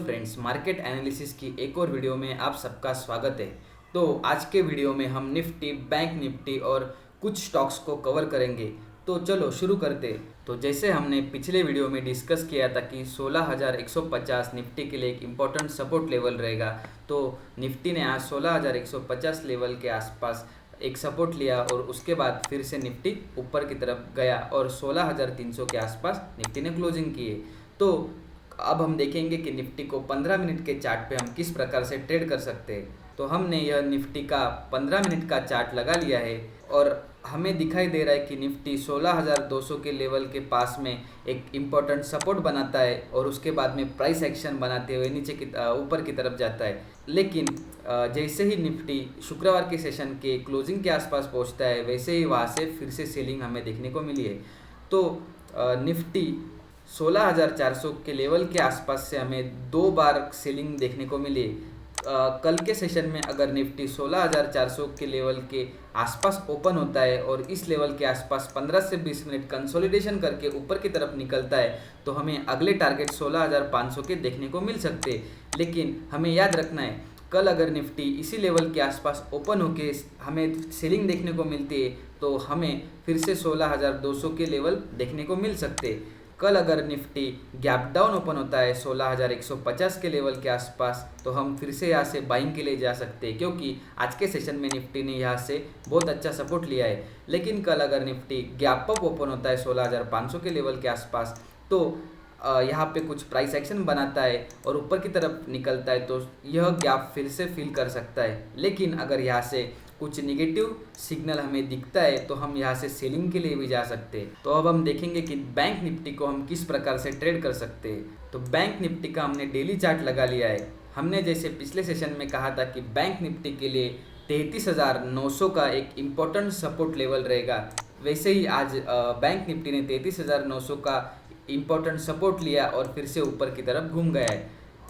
Friends, market analysis की एक और वीडियो में आप सबका स्वागत है। तो आज के वीडियो में हम निफ्टी, बैंक निफ्टी और कुछ स्टॉक्स को कवर करेंगे। तो चलो शुरू करते। तो जैसे हमने पिछले वीडियो में डिस्कस किया था कि 16,150 निफ्टी के लिए एक इम्पोर्टेंट सपोर्ट लेवल रहेगा। तो निफ्टी ने आज 16,150 लेवल के आसपास एक सपोर्ट लिया और उसके बाद फिर से निफ्टी ऊपर की तरफ गया और 16,300 के आसपास निफ्टी ने क्लोजिंग की है। तो अब हम देखेंगे कि निफ्टी को 15 मिनट के चार्ट पे हम किस प्रकार से ट्रेड कर सकते हैं। तो हमने यह निफ्टी का 15 मिनट का चार्ट लगा लिया है और हमें दिखाई दे रहा है कि निफ्टी 16,200 के लेवल के पास में एक इम्पोर्टेंट सपोर्ट बनाता है और उसके बाद में प्राइस एक्शन बनाते हुए नीचे की ऊपर की तरफ जाता है। लेकिन जैसे ही निफ्टी शुक्रवार के सेशन के क्लोजिंग के आसपास पहुंचता है, वैसे ही वहाँ से फिर से सेलिंग हमें देखने को मिली है। तो निफ्टी 16,400 के लेवल के आसपास से हमें 2 बार सेलिंग देखने को मिली। कल के सेशन में अगर निफ्टी 16,400 के लेवल के आसपास ओपन होता है और इस लेवल के आसपास 15 से 20 मिनट कंसोलिडेशन करके ऊपर की तरफ निकलता है तो हमें अगले टारगेट 16,500 के देखने को मिल सकते हैं। लेकिन हमें याद रखना है, कल अगर निफ्टी इसी लेवल के आसपास ओपन होके हमें सेलिंग देखने को मिलती है तो हमें फिर से 16,200 के लेवल देखने को मिल सकते। कल अगर निफ्टी गैप डाउन ओपन होता है 16,150 के लेवल के आसपास तो हम फिर से यहाँ से बाइंग के लिए जा सकते हैं, क्योंकि आज के सेशन में निफ्टी ने यहाँ से बहुत अच्छा सपोर्ट लिया है। लेकिन कल अगर निफ्टी गैप अप ओपन होता है 16,500 के लेवल के आसपास तो यहाँ पे कुछ प्राइस एक्शन बनाता है और ऊपर की तरफ निकलता है तो यह गैप फिर से फिल कर सकता है। लेकिन अगर यहाँ से कुछ निगेटिव सिग्नल हमें दिखता है तो हम यहाँ से सेलिंग के लिए भी जा सकते हैं। तो अब हम देखेंगे कि बैंक निफ्टी को हम किस प्रकार से ट्रेड कर सकते हैं। तो बैंक निफ्टी का हमने डेली चार्ट लगा लिया है। हमने जैसे पिछले सेशन में कहा था कि बैंक निफ्टी के लिए 33,900 का एक इम्पोर्टेंट सपोर्ट लेवल रहेगा, वैसे ही आज बैंक निफ्टी ने 33,900 का इम्पोर्टेंट सपोर्ट लिया और फिर से ऊपर की तरफ घूम गया है।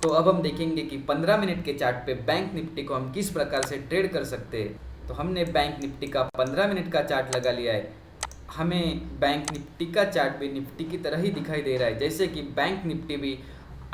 तो अब हम देखेंगे कि 15 मिनट के चार्ट पे बैंक निफ्टी को हम किस प्रकार से ट्रेड कर सकते हैं। तो हमने बैंक निफ्टी का 15 मिनट का चार्ट लगा लिया है। हमें बैंक निफ्टी का चार्ट भी निफ्टी की तरह ही दिखाई दे रहा है, जैसे कि बैंक निफ्टी भी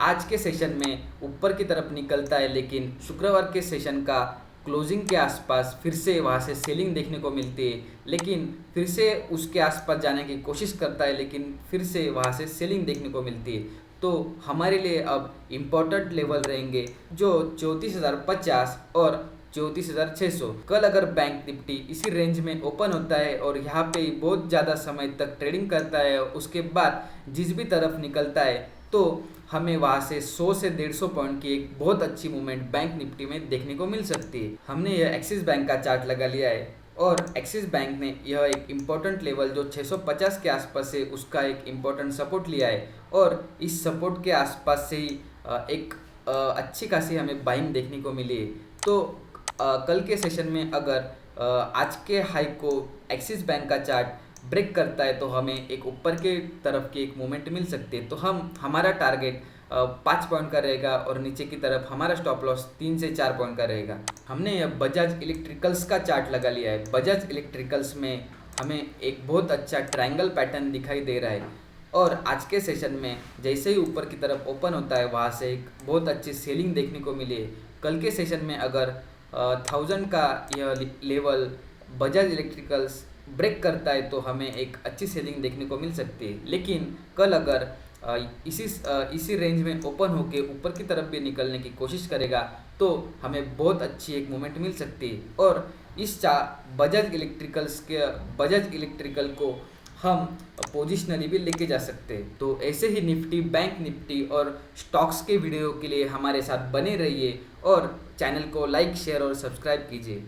आज के सेशन में ऊपर की तरफ निकलता है, लेकिन शुक्रवार के सेशन का क्लोजिंग के आसपास फिर से वहाँ से सेलिंग देखने को मिलती है। लेकिन फिर से उसके आसपास जाने की कोशिश करता है, लेकिन फिर से वहाँ से सेलिंग देखने को मिलती है। तो हमारे लिए अब इम्पोर्टेंट लेवल रहेंगे जो 34,050 और 34,600। कल अगर बैंक निफ्टी इसी रेंज में ओपन होता है और यहाँ पे बहुत ज़्यादा समय तक ट्रेडिंग करता है, उसके बाद जिस भी तरफ निकलता है तो हमें वहाँ से 100 से 150 पॉइंट की एक बहुत अच्छी मूवमेंट बैंक निफ्टी में देखने को मिल सकती है। हमने यह एक्सिस बैंक का चार्ट लगा लिया है और एक्सिस बैंक ने यह एक इम्पोर्टेंट लेवल जो 650 के आसपास है उसका एक इम्पोर्टेंट सपोर्ट लिया है और इस सपोर्ट के आसपास से ही एक अच्छी खासी हमें बाइंग देखने को मिली है। तो कल के सेशन में अगर आज के हाई को एक्सिस बैंक का चार्ट ब्रेक करता है तो हमें एक ऊपर के तरफ की एक मूवमेंट मिल सकती है। तो हमारा टारगेट 5 पॉइंट का रहेगा और नीचे की तरफ हमारा स्टॉप लॉस 3 से 4 पॉइंट का रहेगा। हमने यह बजाज इलेक्ट्रिकल्स का चार्ट लगा लिया है। बजाज इलेक्ट्रिकल्स में हमें एक बहुत अच्छा ट्रायंगल पैटर्न दिखाई दे रहा है और आज के सेशन में जैसे ही ऊपर की तरफ ओपन होता है वहाँ से एक बहुत अच्छी सेलिंग देखने को मिली है। कल के सेशन में अगर 1000 का यह लेवल बजाज इलेक्ट्रिकल्स ब्रेक करता है तो हमें एक अच्छी सेलिंग देखने को मिल सकती है। लेकिन कल अगर इसी रेंज में ओपन होके ऊपर की तरफ भी निकलने की कोशिश करेगा तो हमें बहुत अच्छी एक मूवमेंट मिल सकती है और इस बजाज इलेक्ट्रिकल को हम पोजिशनली भी लेके जा सकते हैं। तो ऐसे ही निफ्टी, बैंक निफ्टी और स्टॉक्स के वीडियो के लिए हमारे साथ बने रहिए और चैनल को लाइक, शेयर और सब्सक्राइब कीजिए।